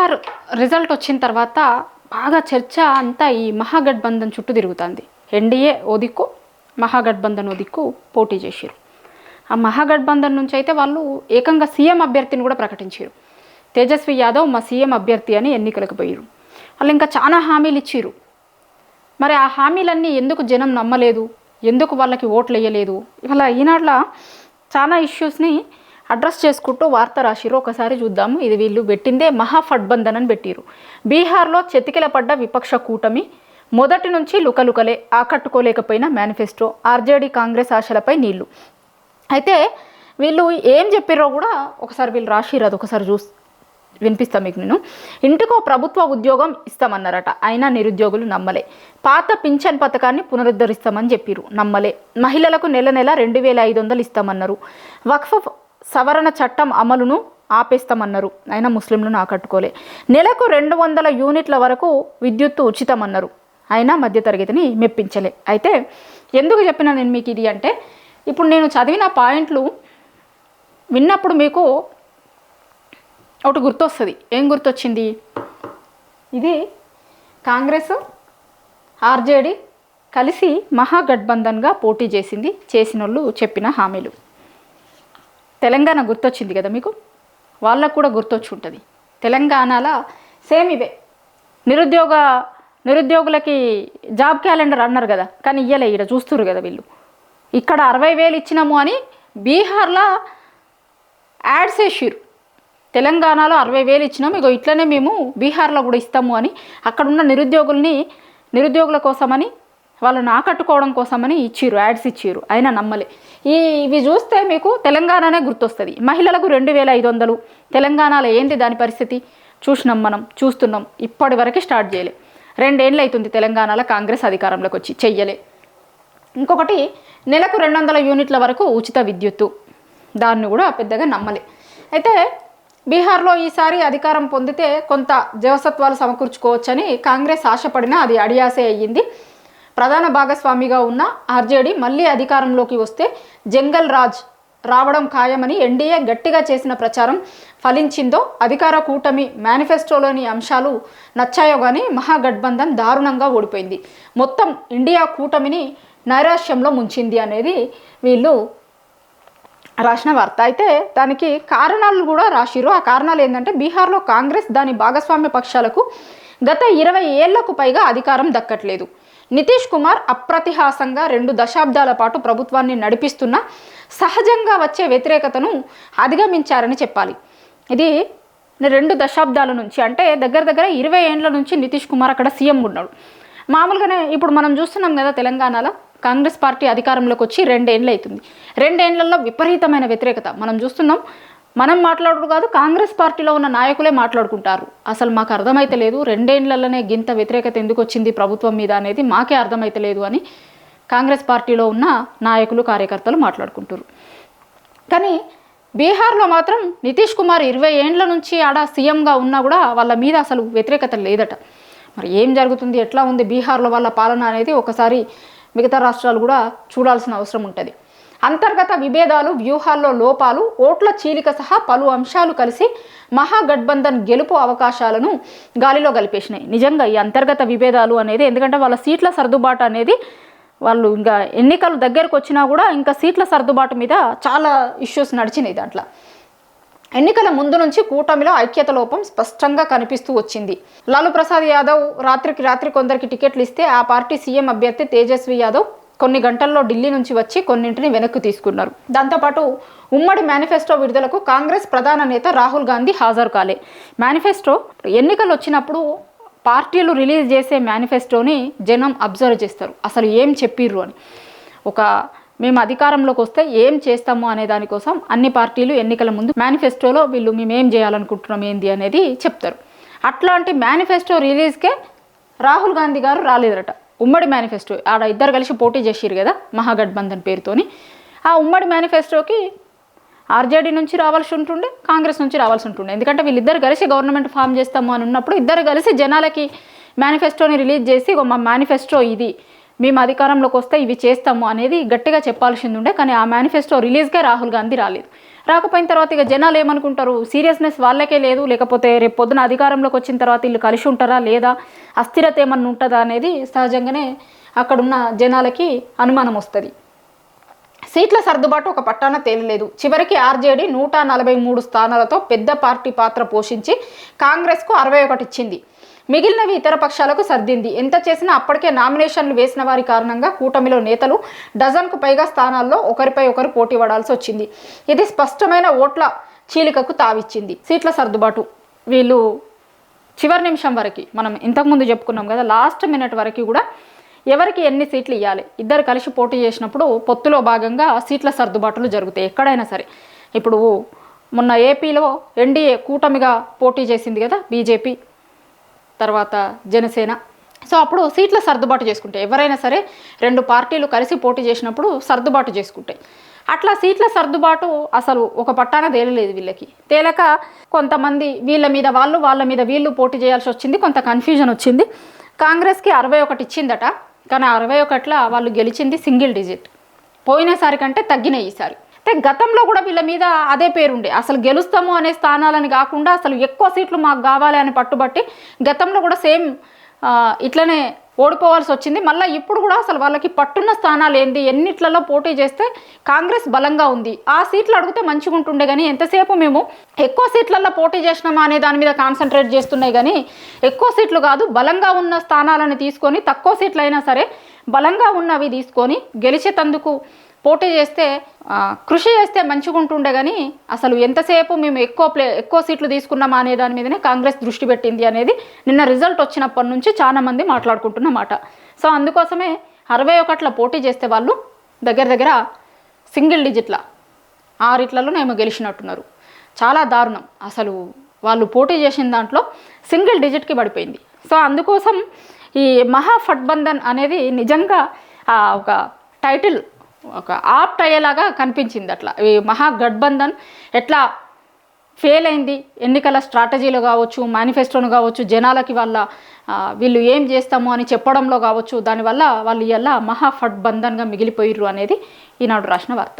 Bihar result వచ్చిన తర్వాత బాగా చర్చ అంతా ఈ మహాగఠబంధన్ చుట్టూ తిరుగుతుంది. ఎన్డీఏ ఓ దిక్కు, మహాగఠబంధన్ ఓ దిక్కు పోటీ చేశారు. ఆ మహాగఠబంధన్ నుంచి అయితే వాళ్ళు ఏకంగా సీఎం అభ్యర్థిని కూడా ప్రకటించారు. తేజస్వి యాదవ్ మా సీఎం అభ్యర్థి అని ఎన్నికలకు పోయారు. వాళ్ళు ఇంకా చాలా హామీలు ఇచ్చారు. మరి ఆ హామీలన్నీ ఎందుకు జనం నమ్మలేదు, ఎందుకు వాళ్ళకి ఓట్లు వేయలేదు? ఇవాళ ఈనాడులో చాలా ఇష్యూస్ని అడ్రస్ చేసుకుంటూ వార్త రాసిరు. ఒకసారి చూద్దాము. ఇది వీళ్ళు పెట్టిందే మహాగఠబంధన్ అని పెట్టిరు. బీహార్లో చెతికిల పడ్డ విపక్ష కూటమి, మొదటి నుంచి లుకలుకలే, ఆకట్టుకోలేకపోయిన మేనిఫెస్టో, ఆర్జేడీ కాంగ్రెస్ ఆశలపై నీళ్లు. అయితే వీళ్ళు ఏం చెప్పారో కూడా ఒకసారి వీళ్ళు రాసిరు. అది ఒకసారి వినిపిస్తా మీకు నేను. ఇంటికో ప్రభుత్వ ఉద్యోగం ఇస్తామన్నారట, అయినా నిరుద్యోగులు నమ్మలే. పాత పింఛన్ పథకాన్ని పునరుద్ధరిస్తామని చెప్పిరు, నమ్మలే. మహిళలకు నెల నెల 2500 ఇస్తామన్నారు. వక్ఫ్ సవరణ చట్టం అమలును ఆపేస్తామన్నారు, అయినా ముస్లింలను ఆకట్టుకోలే. నెలకు 200 యూనిట్ల వరకు విద్యుత్తు ఉచితమన్నారు, అయినా మధ్యతరగతిని మెప్పించలే. అయితే ఎందుకు చెప్పినా నేను మీకు ఇది అంటే, ఇప్పుడు నేను చదివిన పాయింట్లు విన్నప్పుడు మీకు ఒకటి గుర్తొస్తుంది. ఏం గుర్తొచ్చింది? ఇది కాంగ్రెస్ ఆర్జేడీ కలిసి మహాగఠబంధన్గా పోటీ చేసిన వాళ్ళు చెప్పిన హామీలు. తెలంగాణ గుర్తొచ్చింది కదా మీకు, వాళ్ళకు కూడా గుర్తొచ్చి ఉంటుంది. తెలంగాణలో సేమ్ ఇవే. నిరుద్యోగులకి జాబ్ క్యాలెండర్ అన్నారు కదా, కానీ ఇయ్యలే. ఇక్కడ చూస్తున్నారు కదా వీళ్ళు, ఇక్కడ 60,000 ఇచ్చినాము అని బీహార్లో యాడ్స్ వేసిరు. తెలంగాణలో 60,000 ఇచ్చినాము, ఇగో ఇట్లనే మేము బీహార్లో కూడా ఇస్తాము అని అక్కడున్న నిరుద్యోగుల కోసమని, వాళ్ళని ఆకట్టుకోవడం కోసమని ఇచ్చిరు, యాడ్స్ ఇచ్చిరు, అయినా నమ్మలే. ఇవి చూస్తే మీకు తెలంగాణనే గుర్తొస్తుంది. మహిళలకు 2,500 తెలంగాణలో ఏంటి దాని పరిస్థితి చూస్తున్నాం. ఇప్పటి వరకు స్టార్ట్ చేయలే. 2 ఏళ్ళు అవుతుంది తెలంగాణలో కాంగ్రెస్ అధికారంలోకి వచ్చి, చెయ్యలే. ఇంకొకటి నెలకు 200 యూనిట్ల వరకు ఉచిత విద్యుత్తు, దాన్ని కూడా పెద్దగా నమ్మలే. అయితే బీహార్లో ఈసారి అధికారం పొందితే కొంత జవసత్వాలు సమకూర్చుకోవచ్చని కాంగ్రెస్ ఆశపడినా అది అడియాసే అయ్యింది. ప్రధాన భాగస్వామిగా ఉన్న ఆర్జేడీ మళ్ళీ అధికారంలోకి వస్తే జంగల్ రాజ్ రావడం ఖాయమని ఎన్డీఏ గట్టిగా చేసిన ప్రచారం ఫలించిందో, అధికార కూటమి మేనిఫెస్టోలోని అంశాలు నచ్చాయో కానీ మహాగఠబంధన్ దారుణంగా ఓడిపోయింది, మొత్తం ఇండియా కూటమిని నైరాశ్యంలో ముంచింది అనేది వీళ్ళు రాసిన వార్త. అయితే దానికి కారణాలు కూడా రాసిరు. ఆ కారణాలు ఏంటంటే, బీహార్లో కాంగ్రెస్ దాని భాగస్వామ్య పక్షాలకు గత 20 ఏళ్లకు పైగా అధికారం దక్కట్లేదు. నితీష్ కుమార్ అప్రతిహాసంగా 2 దశాబ్దాల పాటు ప్రభుత్వాన్ని నడిపిస్తున్న సహజంగా వచ్చే వ్యతిరేకతను అధిగమించారని చెప్పాలి. ఇది 2 దశాబ్దాల నుంచి అంటే దగ్గర 20 ఏండ్ల నుంచి నితీష్ కుమార్ అక్కడ సీఎం ఉన్నాడు. మామూలుగానే ఇప్పుడు మనం చూస్తున్నాం కదా, తెలంగాణలో కాంగ్రెస్ పార్టీ అధికారంలోకి వచ్చి 2 ఏళ్ళు అవుతుంది. 2 ఏళ్లలో విపరీతమైన వ్యతిరేకత మనం చూస్తున్నాం. మనం మాట్లాడరు కాదు, కాంగ్రెస్ పార్టీలో ఉన్న నాయకులే మాట్లాడుకుంటారు. అసలు మాకు అర్థమైతే లేదు, 2 ఏళ్లలోనే గింత వ్యతిరేకత ఎందుకు వచ్చింది ప్రభుత్వం మీద అనేది మాకే అర్థమైతే లేదు అని కాంగ్రెస్ పార్టీలో ఉన్న నాయకులు కార్యకర్తలు మాట్లాడుకుంటారు. కానీ బీహార్లో మాత్రం నితీష్ కుమార్ 20 ఏండ్ల నుంచి ఆడ సీఎంగా ఉన్నా కూడా వాళ్ళ మీద అసలు వ్యతిరేకత లేదట. మరి ఏం జరుగుతుంది, ఎట్లా ఉంది బీహార్లో వాళ్ళ పాలన అనేది ఒకసారి మిగతా రాష్ట్రాలు కూడా చూడాల్సిన అవసరం ఉంటుంది. అంతర్గత విభేదాలు, వ్యూహాల్లో లోపాలు, ఓట్ల చీలిక సహా పలు అంశాలు కలిసి మహాగఠబంధన్ గెలుపు అవకాశాలను గాలిలో కలిపేసినాయి. నిజంగా ఈ అంతర్గత విభేదాలు అనేది, ఎందుకంటే వాళ్ళ సీట్ల సర్దుబాటు అనేది, వాళ్ళు ఇంకా ఎన్నికలు దగ్గరకు వచ్చినా కూడా ఇంకా సీట్ల సర్దుబాటు మీద చాలా ఇష్యూస్ నడిచినాయి. దాంట్లో ఎన్నికల ముందు నుంచి కూటమిలో ఐక్యత లోపం స్పష్టంగా కనిపిస్తూ వచ్చింది. లాలూ ప్రసాద్ యాదవ్ రాత్రి కొందరికి టికెట్లు ఇస్తే ఆ పార్టీ సీఎం అభ్యర్థి తేజస్వి యాదవ్ కొన్ని గంటల్లో ఢిల్లీ నుంచి వచ్చి కొన్నింటిని వెనక్కి తీసుకున్నారు. దాంతోపాటు ఉమ్మడి మేనిఫెస్టో విడుదలకు కాంగ్రెస్ ప్రధాన నేత రాహుల్ గాంధీ హాజరు కాలే. మేనిఫెస్టో ఎన్నికలు వచ్చినప్పుడు పార్టీలు రిలీజ్ చేసే మేనిఫెస్టోని జనం అబ్జర్వ్ చేస్తారు, అసలు ఏం చెప్పిర్రు అని. మేము అధికారంలోకి వస్తే ఏం చేస్తాము అనే దానికోసం అన్ని పార్టీలు ఎన్నికల ముందు మేనిఫెస్టోలో వీళ్ళు మేమేం చేయాలనుకుంటున్నాం ఏంది అనేది చెప్తారు. అట్లాంటి మేనిఫెస్టో రిలీజ్కే రాహుల్ గాంధీ గారు రాలేదట. ఉమ్మడి మేనిఫెస్టో ఆడ ఇద్దరు కలిసి పోటీ చేసిరు కదా మహాగఠబంధన్ పేరుతోని. ఆ ఉమ్మడి మేనిఫెస్టోకి ఆర్జేడీ నుంచి రావాల్సి ఉంటుండే, కాంగ్రెస్ నుంచి రావాల్సి ఉంటుండే. ఎందుకంటే వీళ్ళిద్దరు కలిసి గవర్నమెంట్ ఫామ్ చేస్తాము అని ఉన్నప్పుడు ఇద్దరు కలిసి జనాలకి మేనిఫెస్టోని రిలీజ్ చేసి మా మేనిఫెస్టో ఇది, మేము అధికారంలోకి వస్తే ఇవి చేస్తాము అనేది గట్టిగా చెప్పాల్సింది ఉండే. కానీ ఆ మేనిఫెస్టో రిలీజ్గా రాహుల్ గాంధీ రాలేదు. రాకపోయిన తర్వాత ఇక జనాలు ఏమనుకుంటారు, సీరియస్నెస్ వాళ్ళకే లేదు, లేకపోతే రేపు పొద్దున అధికారంలోకి వచ్చిన తర్వాత వీళ్ళు కలిసి ఉంటారా లేదా, అస్థిరత ఏమన్నా ఉంటుందా అనేది సహజంగానే అక్కడున్న జనాలకి అనుమానం వస్తుంది. సీట్ల సర్దుబాటు ఒక పట్టాన తేలలేదు. చివరికి ఆర్జేడీ 143 స్థానాలతో పెద్ద పార్టీ పాత్ర పోషించి కాంగ్రెస్కు 61 ఇచ్చింది. మిగిలినవి ఇతర పక్షాలకు సర్దింది. ఎంత చేసినా అప్పటికే నామినేషన్లు వేసిన వారి కారణంగా కూటమిలో నేతలు డజన్కు పైగా స్థానాల్లో ఒకరిపై ఒకరు పోటీ పడాల్సి వచ్చింది. ఇది స్పష్టమైన ఓట్ల చీలికకు తావిచ్చింది. సీట్ల సర్దుబాటు వీళ్ళు చివరి నిమిషం వరకు, మనం ఇంతకుముందు చెప్పుకున్నాం కదా, లాస్ట్ మినిట్ వరకు కూడా ఎవరికి ఎన్ని సీట్లు ఇవ్వాలి, ఇద్దరు కలిసి పోటీ చేసినప్పుడు పొత్తులో భాగంగా సీట్ల సర్దుబాటులు జరుగుతాయి ఎక్కడైనా సరే. ఇప్పుడు మొన్న ఏపీలో ఎన్డీఏ కూటమిగా పోటీ చేసింది కదా, బీజేపీ తర్వాత జనసేన. సో అప్పుడు సీట్ల సర్దుబాటు చేసుకుంటాయి. ఎవరైనా సరే 2 పార్టీలు కలిసి పోటీ చేసినప్పుడు సర్దుబాటు చేసుకుంటాయి. అట్లా సీట్ల సర్దుబాటు అసలు ఒక పట్టాన తేలలేదు వీళ్ళకి. తేలక కొంతమంది వీళ్ళ మీద వాళ్ళు, వాళ్ళ మీద వీళ్ళు పోటీ చేయాల్సి వచ్చింది. కొంత కన్ఫ్యూజన్ వచ్చింది. కాంగ్రెస్కి 61 ఇచ్చిందట, కానీ 61లో వాళ్ళు గెలిచింది సింగిల్ డిజిట్. పోయినసారి కంటే తగ్గినాయి ఈసారి. అంటే గతంలో కూడా వీళ్ళ మీద అదే పేరుండే, అసలు గెలుస్తాము అనే స్థానాలని కాకుండా అసలు ఎక్కువ సీట్లు మాకు కావాలి అని పట్టుబట్టి గతంలో కూడా సేమ్ ఇట్లనే ఓడిపోవాల్సి వచ్చింది. మళ్ళీ ఇప్పుడు కూడా అసలు వాళ్ళకి పట్టున్న స్థానాలు ఏంది, ఎన్నిట్లలో పోటీ చేస్తే కాంగ్రెస్ బలంగా ఉంది, ఆ సీట్లు అడిగితే మంచిగా ఉంటుండే. కానీ ఎంతసేపు మేము ఎక్కువ సీట్లలో పోటీ చేసినామా అనే దాని మీద కాన్సన్ట్రేట్ చేస్తున్నాయి. కానీ ఎక్కువ సీట్లు కాదు, బలంగా ఉన్న స్థానాలను తీసుకొని తక్కువ సీట్లు అయినా సరే బలంగా ఉన్నవి తీసుకొని గెలిచేతందుకు పోటీ చేస్తే, కృషి చేస్తే మంచిగా ఉంటుండే. కానీ అసలు ఎంతసేపు మేము ఎక్కువ సీట్లు తీసుకున్నామా అనే దాని మీదనే కాంగ్రెస్ దృష్టి పెట్టింది అనేది నిన్న రిజల్ట్ వచ్చినప్పటి నుంచి చాలా మంది మాట్లాడుకుంటున్నమాట. సో అందుకోసమే 61లో పోటీ చేస్తే వాళ్ళు దగ్గర సింగిల్ డిజిట్ల 6 గెలిచినట్టున్నారు. చాలా దారుణం. అసలు వాళ్ళు పోటీ చేసిన దాంట్లో సింగిల్ డిజిట్కి పడిపోయింది. సో అందుకోసం ఈ మహాగఠబంధన్ అనేది నిజంగా ఒక టైటిల్, ఒక ఆప్ట్ అయ్యేలాగా కనిపించింది. అట్లా ఈ మహాగఠబంధన్ ఎట్లా ఫెయిల్ అయింది ఎన్నికల స్ట్రాటజీలో కావచ్చు, మేనిఫెస్టోను కావచ్చు, జనాలకి వీళ్ళు ఏం చేస్తాము అని చెప్పడంలో కావచ్చు, దానివల్ల వాళ్ళు ఇలా మహాగఠబంధన్గా మిగిలిపోయిర్రు అనేది ఈనాడు రాసిన వార్త.